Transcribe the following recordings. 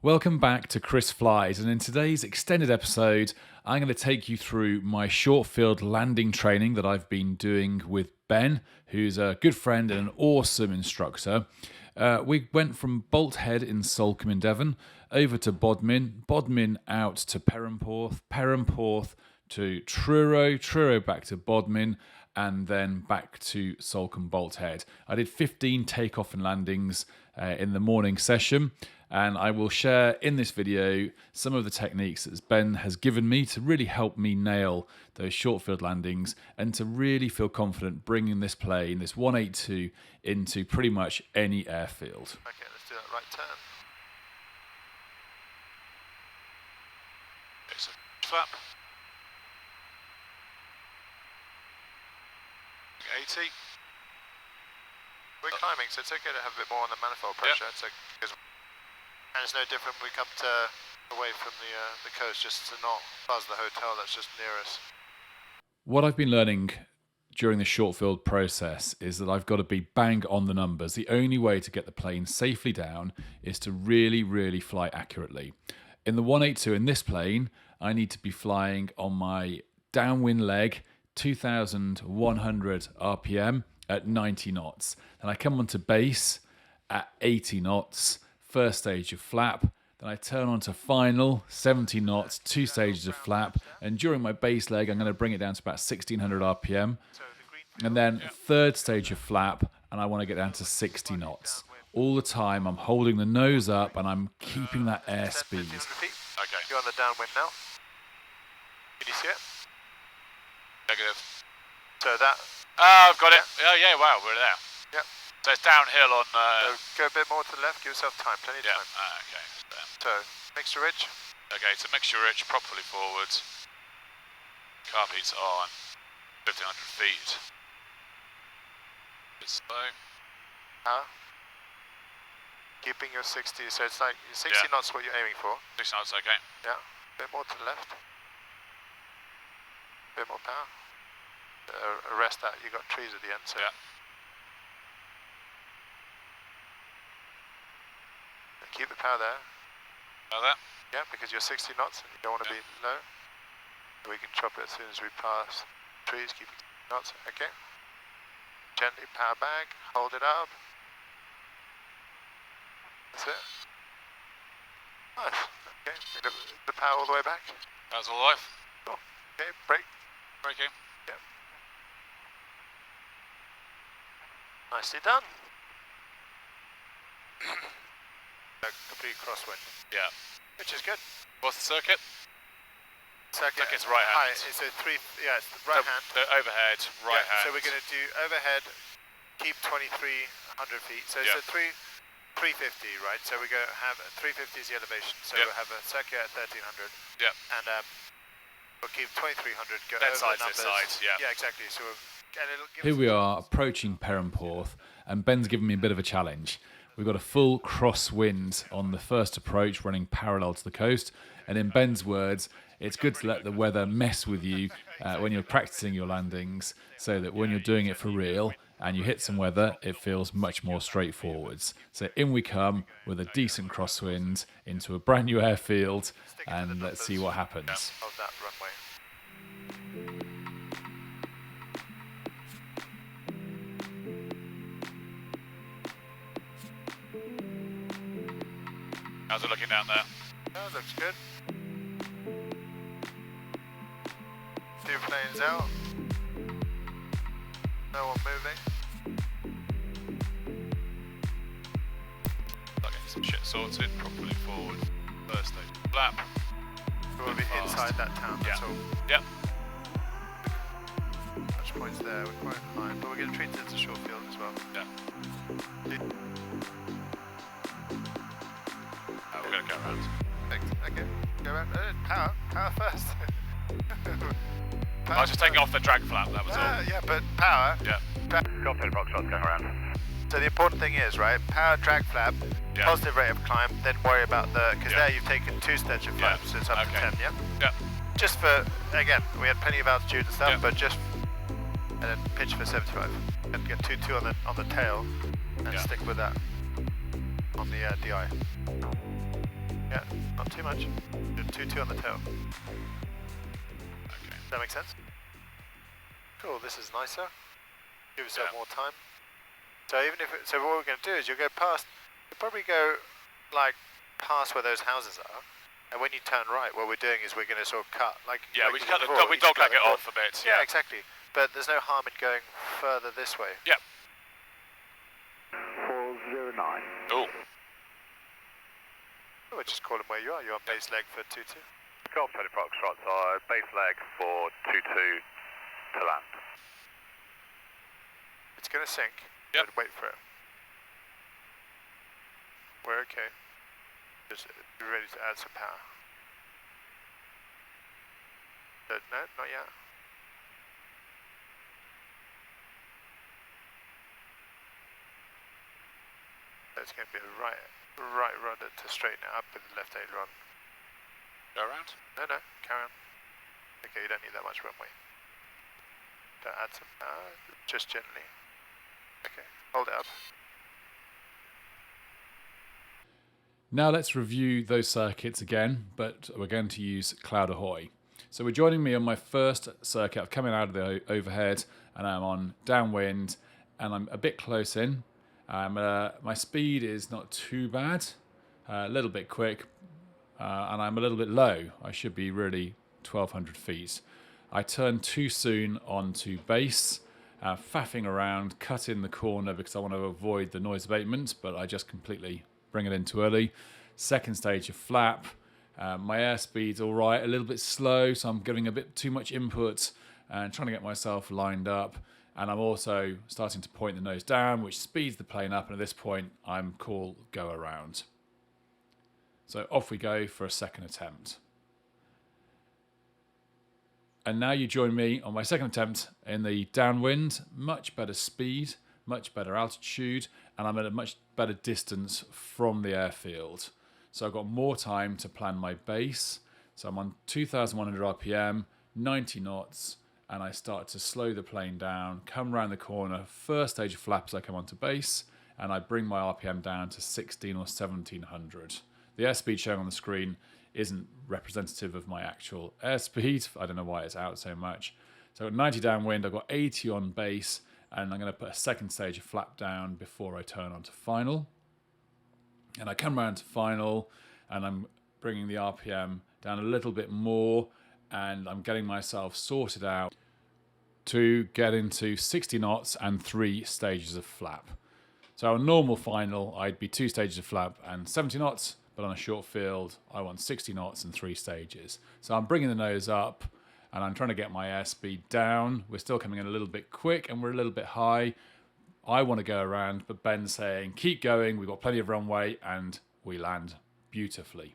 Welcome back to Chris Flies, and in today's extended episode, I'm going to take you through my short field landing training that I've been doing with Ben, who's a good friend and an awesome instructor. We went from Bolt Head in Salcombe in Devon over to Bodmin, Bodmin out to Perranporth, Perranporth to Truro, Truro back to Bodmin, and then back to Salcombe Bolt Head. I did 15 takeoff and landings in the morning session, and I will share in this video some of the techniques that Ben has given me to really help me nail those short field landings and to really feel confident bringing this plane, this 182, into pretty much any airfield. Okay, let's do that right turn. Okay, so flap. 80. We're climbing, so it's okay to have a bit more on the manifold pressure. Yep. And it's no different when we come away from the coast, just to not buzz the hotel that's just near us. What I've been learning during the short field process is that I've got to be bang on the numbers. The only way to get the plane safely down is to really, really fly accurately. In the 182 in this plane, I need to be flying on my downwind leg, 2,100 RPM at 90 knots. And I come onto base at 80 knots, first stage of flap. Then I turn on to final, 70 knots, 2 stages of flap. And during my base leg, I'm going to bring it down to about 1,600 RPM. And then third stage of flap, and I want to get down to 60 knots. All the time, I'm holding the nose up and I'm keeping that airspeed. Okay. You're on the downwind now. Can you see it? Negative. So that... Oh, I've got it. Oh, yeah, wow, we're there. Yep. So it's downhill on... So go a bit more to the left, give yourself time, plenty of time. Okay. So, mixture rich. Okay, so mixture rich, properly forward. Carpeets on. 1,500 feet. Bit slow. Keeping your 60, so it's like 60 knots what you're aiming for. 6 knots, okay. Yeah, a bit more to the left. A bit more power. Arrest that, you got trees at the end, so. Yeah. Keep the power there. Like that? Yeah, because you're 60 knots and you don't want to be low. We can chop it as soon as we pass trees, keep it knots, okay. Gently power back, hold it up. That's it. Nice, okay. The power all the way back. That's all life. Cool, okay, brake. Braking. Yeah. Nicely done. A complete crosswind. Yeah. Which is good. What's the circuit? Circuit's right hand. It's a it's right hand. The overhead, right hand. So we're going to do overhead, keep 2,300 feet. So it's a 350, right? So we're going to have 350 is the elevation. So we'll have a circuit at 1,300. Yeah. And we'll keep 2,300. Go that over side, the numbers. this side, yeah. Yeah, exactly. So Here we are approaching Perranporth, and Ben's given me a bit of a challenge. We've got a full crosswind on the first approach running parallel to the coast, and in Ben's words, it's good to let the weather mess with you when you're practicing your landings, so that when you're doing it for real and you hit some weather, it feels much more straightforward. So in we come with a decent crosswind into a brand new airfield, and let's see what happens. Of that runway. How's it looking down there? That looks good. 2 planes out. No one moving. Getting some shit sorted, properly forward. First stage flap. We'll be inside that town, that's all. Yep. Touch points there, we're quite high, but we're going to treat it as a short field as well. Yeah. We're going to go around. Okay, go around. Power first. I was just taking off the drag flap, that was all. Yeah, but power. Yeah. Copy, Foxtrot's going around. So the important thing is, right, power, drag flap, positive rate of climb, then worry about because there you've taken 2 stages of flap, so it's up to 10, yeah? Yeah. Just for, again, we had plenty of altitude and stuff, but just, and then pitch for 75. And get 2-2 on the tail, and stick with that on the DI. Yeah, not too much. Do 2-2 on the tail. Okay. Does that make sense? Cool, this is nicer. Give yourself more time. So even if so what we're going to do is you'll go past, you'll probably go like past where those houses are, and when you turn right, what we're doing is we're going to sort of cut, like Yeah, like we you did cut before, we you just dogleg cut it the off a bit. Yeah, exactly. But there's no harm in going further this way. Yep. 409. Oh. We'll just call them where you are. You're on base leg for 2-2. Golf 20 Foxtrot, so base leg for 22 to land. It's going to sink. Yep. But wait for it. We're okay. Just be ready to add some power. No, not yet. It's going to be a right rudder to straighten it up with the left aileron. Go around? No, carry on. Okay, you don't need that much runway. Don't add some power, just gently. Okay, hold it up. Now let's review those circuits again, but we're going to use Cloud Ahoy. So we're joining me on my first circuit. I'm coming out of the overhead and I'm on downwind and I'm a bit close in. My speed is not too bad, a little bit quick, and I'm a little bit low. I should be really 1,200 feet. I turned too soon onto base, faffing around, cut in the corner because I want to avoid the noise abatement, but I just completely bring it in too early. Second stage of flap. My airspeed's all right, a little bit slow, so I'm giving a bit too much input and trying to get myself lined up. And I'm also starting to point the nose down, which speeds the plane up. And at this point, I'm call go around. So off we go for a second attempt. And now you join me on my second attempt in the downwind. Much better speed, much better altitude, and I'm at a much better distance from the airfield. So I've got more time to plan my base. So I'm on 2,100 RPM, 90 knots, and I start to slow the plane down, come around the corner, first stage of flaps I come onto base, and I bring my RPM down to 16 or 1,700. The airspeed showing on the screen isn't representative of my actual airspeed. I don't know why it's out so much. So I've got 90 downwind, I've got 80 on base, and I'm going to put a second stage of flap down before I turn on to final. And I come around to final, and I'm bringing the RPM down a little bit more, and I'm getting myself sorted out to get into 60 knots and 3 stages of flap. So a normal final, I'd be 2 stages of flap and 70 knots, but on a short field, I want 60 knots and 3 stages. So I'm bringing the nose up, and I'm trying to get my airspeed down. We're still coming in a little bit quick, and we're a little bit high. I want to go around, but Ben's saying, keep going, we've got plenty of runway, and we land beautifully.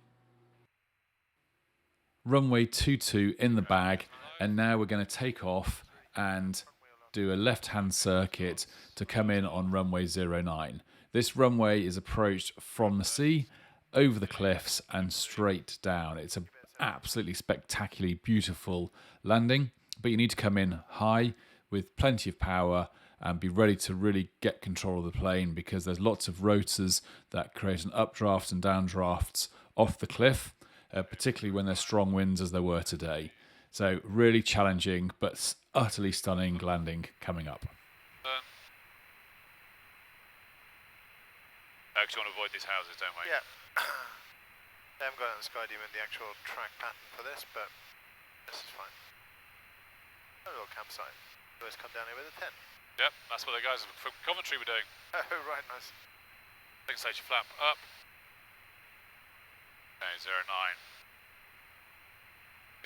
Runway 22 in the bag, and now we're going to take off and do a left-hand circuit to come in on runway 09. This runway is approached from the sea, over the cliffs and straight down. It's an absolutely spectacularly beautiful landing, but you need to come in high with plenty of power and be ready to really get control of the plane, because there's lots of rotors that create an updraft and downdrafts off the cliff, particularly when there's strong winds as there were today. So really challenging but utterly stunning landing coming up. Because you want to avoid these houses, don't we? Yeah. They haven't got it on Skydim in the actual track pattern for this, but this is fine. A little campsite. Let's come down here with a tent. Yep, that's what the guys from Coventry were doing. Oh, right, nice. Second stage of flap up. Okay, 09.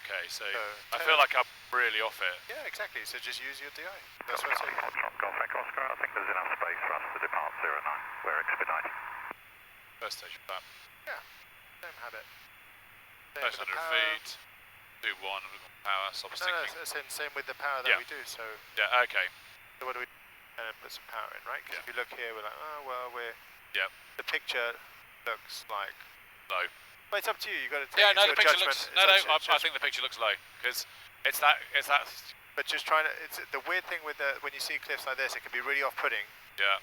Okay, so I feel like I'm really off it. Yeah, exactly. So just use your DI. That's what I say. Golf Echo Oscar, I think there's enough space for us to depart 09. We're expediting. First stage of flap. Yeah, same habit. First 100 feet. 2-1, we've got power, stop No, sinking. same with the power that we do. So Yeah, okay. So what do we put some power in, right? Because if you look here, we're like, oh, well, we're... Yep. The picture looks like... Low. Well, it's up to you. You've got to take Yeah, it no, to the a picture judgment. looks... No, I think the picture looks low, because it's that... But just trying to... It's the weird thing with when you see cliffs like this, it can be really off-putting. Yeah.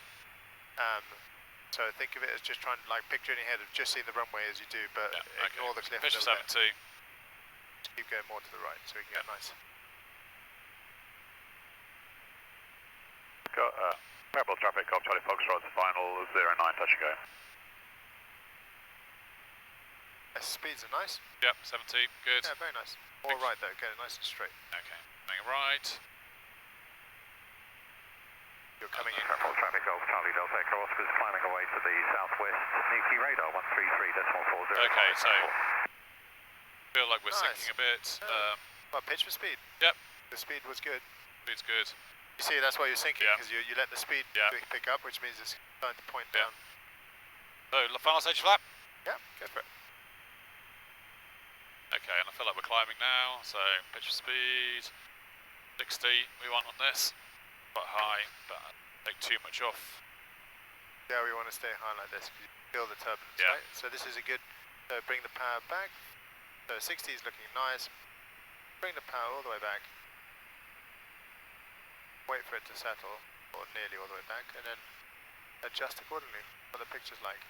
So think of it as just trying to like picture in your head of just seeing the runway as you do, but ignore the cliff. Pitch a for little bit. 72. Keep going more to the right so we can get nice. Got Perranporth traffic, Golf Charlie Foxtrot, final 09, touch and go. Speeds are nice. Yep, 70, good. Yeah, very nice. More right though, get it nice and straight. Okay, going right. You're coming in. Perranporth traffic, Golf Charlie Delta Echo Oscar's climbing away to the southwest. Newquay radar 133.40. Okay, so feel like we're sinking a bit. Well, pitch for speed. Yep. The speed was good. Speed's good. You see, that's why you're sinking, Yeah. because you let the speed pick up, which means it's starting to point down. So, final stage flap. Yeah, go for it. Okay, and I feel like we're climbing now, so pitch for speed. 60 we want on this. Quite high, but take too much off. Yeah, we want to stay high like this, because you feel the turbulence, Yeah. right? So this is a good, bring the power back. So 60 is looking nice. Bring the power all the way back. Wait for it to settle, or nearly all the way back, and then adjust accordingly, what the picture's like.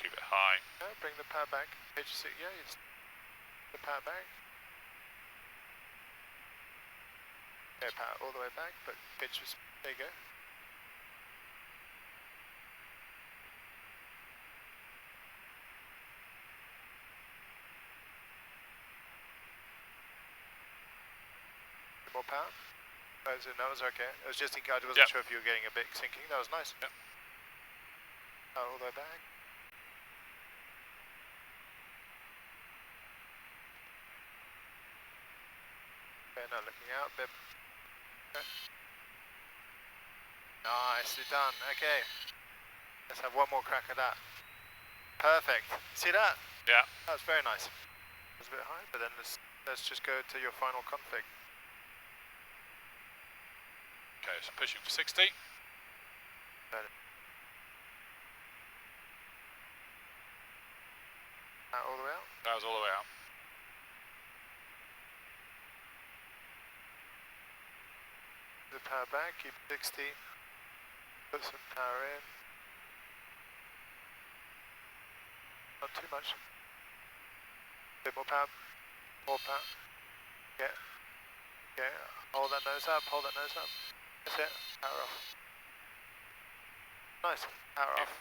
Keep it high. Bring the power back. Pitch, yeah, you just the power back. Okay, power all the way back, but pitch was, there you go. More power. That was okay. It was just in case I wasn't sure if you were getting a bit sinking. That was nice. Yep. All the way back. Okay, now looking out a bit. Okay. Nicely done. Okay. Let's have one more crack at that. Perfect. See that? Yeah. That was very nice. It was a bit high, but then let's just go to your final config. Okay, so pushing for 60. All the way out? That was all the way out. The power back, keep 60. Put some power in. Not too much. Bit more power. More power. Yeah. Yeah. Hold that nose up, hold that nose up. That's it. Power off. Nice. Power off.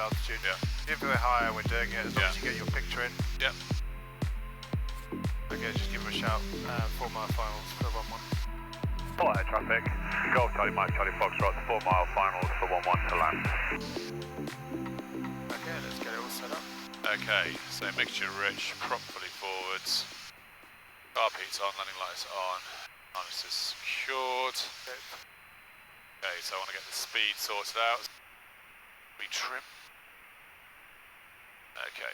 Altitude. Yeah. If we're higher, we're doing it as long as you get your picture in. Yep. Okay, just give him a shout. 4 mile finals for 1-1. Bolt Head traffic, Golf Charlie Mike Charlie Foxtrot, 4 mile finals for 1-1 to land. Okay, let's get it all set up. Okay, so mixture rich, prop fully forwards. Carb heat's on, landing lights on. Harness is secured. Okay, so I want to get the speed sorted out. Be trim. Okay.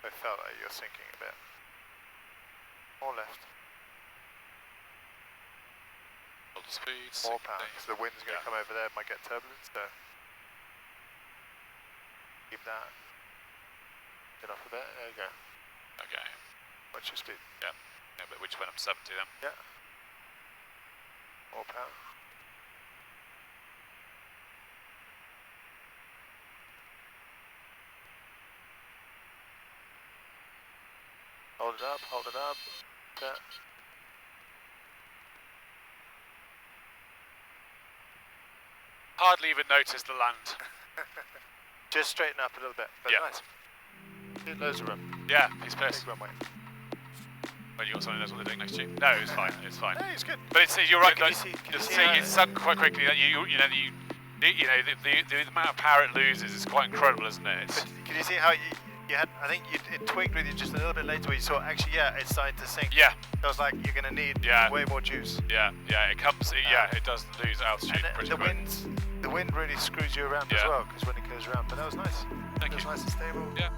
I felt like you're sinking a bit. More left. Hold the speed. More power, because the wind's going to come over there, might get turbulence, so keep that. Get off a bit, there you go. Okay. Watch your speed. Yeah, but we just went up to 70 then. Yeah. More power. Hold it up, hold it up. Yeah. Hardly even noticed the land. Just straighten up a little bit, but nice. Get loads of room. Yeah, he's pissed. Big runway. When you got someone who knows what they're doing next to you. No, it's fine, it's fine. No, it's good. But it's, you're right, Can guys. you You'll see see how- it sunk quite quickly. That the amount of power it loses is quite incredible, isn't it? It's, But can you see how you had, I think it twigged with you just a little bit later where you saw, actually, yeah, it's starting to sink. yeah, So I was like, you're going to need way more juice. yeah, it comes. It does lose altitude And pretty the quick. wind really screws you around as well, because when it goes around. But that was nice. Thank It was you. nice and stable. Yeah.